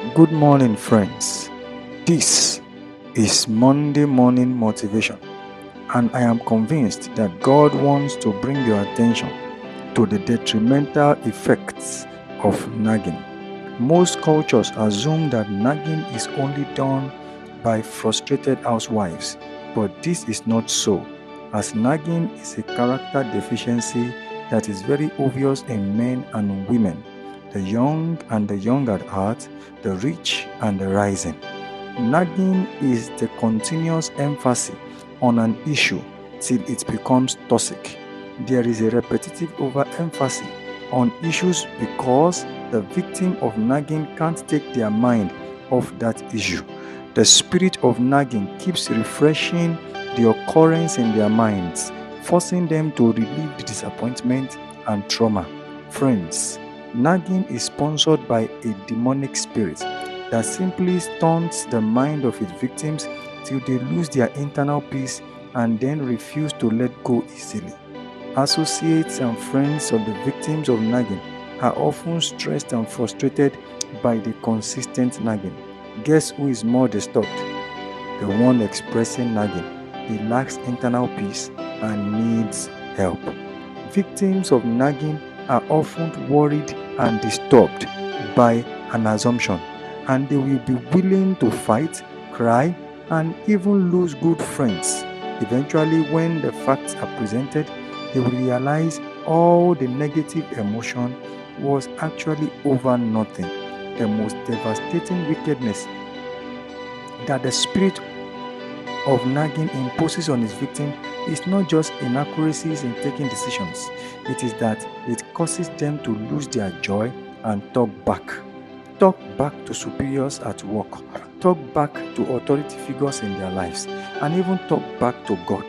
Good morning, friends. This is Monday Morning Motivation, and I am convinced that God wants to bring your attention to the detrimental effects of nagging. Most cultures assume that nagging is only done by frustrated housewives, but this is not so, as nagging is a character deficiency that is very obvious in men and women, the young and the young at heart, the rich and the rising. Nagging is the continuous emphasis on an issue till it becomes toxic. There is a repetitive overemphasis on issues because the victim of nagging can't take their mind off that issue. The spirit of nagging keeps refreshing the occurrence in their minds, forcing them to relieve the disappointment and trauma. Friends, nagging is sponsored by a demonic spirit that simply stunts the mind of its victims till they lose their internal peace and then refuse to let go easily. Associates and friends of the victims of nagging are often stressed and frustrated by the consistent nagging. Guess who is more disturbed? The one expressing nagging. He lacks internal peace and needs help. Victims of nagging are often worried and disturbed by an assumption, and they will be willing to fight, cry, and even lose good friends. Eventually, when the facts are presented, they will realize all the negative emotion was actually over nothing. The most devastating wickedness that the spirit of nagging imposes on his victim is not just inaccuracies in taking decisions, it is that it causes them to lose their joy and talk back. Talk back to superiors at work, talk back to authority figures in their lives, and even talk back to God.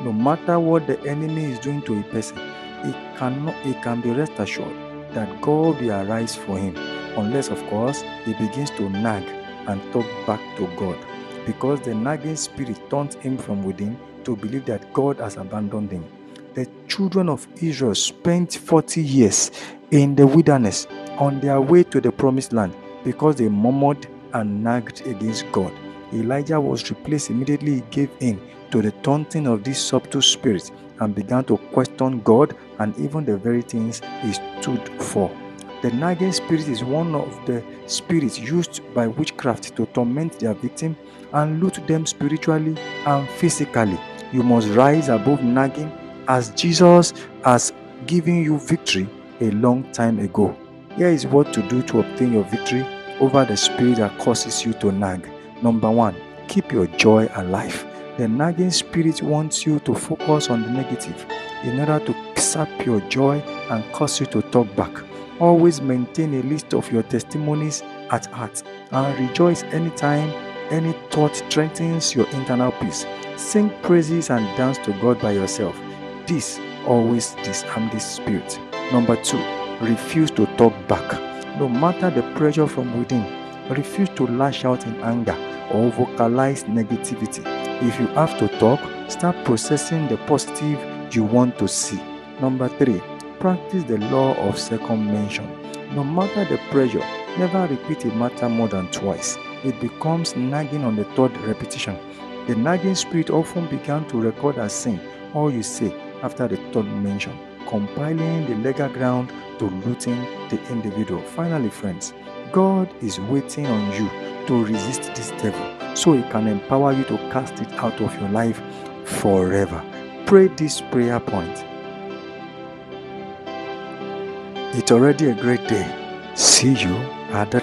No matter what the enemy is doing to a person, he can be rest assured that God will arise for him, unless, of course, he begins to nag and talk back to God, because the nagging spirit taunts him from within to believe that God has abandoned him. The children of Israel spent 40 years in the wilderness on their way to the promised land because they murmured and nagged against God. Elijah was replaced immediately he gave in to the taunting of this subtle spirit and began to question God and even the very things he stood for. The nagging spirit is one of the spirits used by witchcraft to torment their victim and loot them spiritually and physically. You must rise above nagging as Jesus has given you victory a long time ago. Here is what to do to obtain your victory over the spirit that causes you to nag. Number 1, keep your joy alive. The nagging spirit wants you to focus on the negative in order to sap your joy and cause you to talk back. Always maintain a list of your testimonies at heart and rejoice anytime any thought strengthens your internal peace. Sing praises and dance to God by yourself. This always disarms this spirit. Number 2, refuse to talk back. No matter the pressure from within, refuse to lash out in anger or vocalize negativity. If you have to talk, start processing the positive you want to see. Number 3, practice the law of second mention. No matter the pressure, never repeat a matter more than twice. It becomes nagging on the third repetition. The nagging spirit often began to record as sin all you say after the third mention, compiling the legal ground to looting the individual. Finally, friends, God is waiting on you to resist this devil so he can empower you to cast it out of your life forever. Pray this prayer point. It's already a great day. See you at the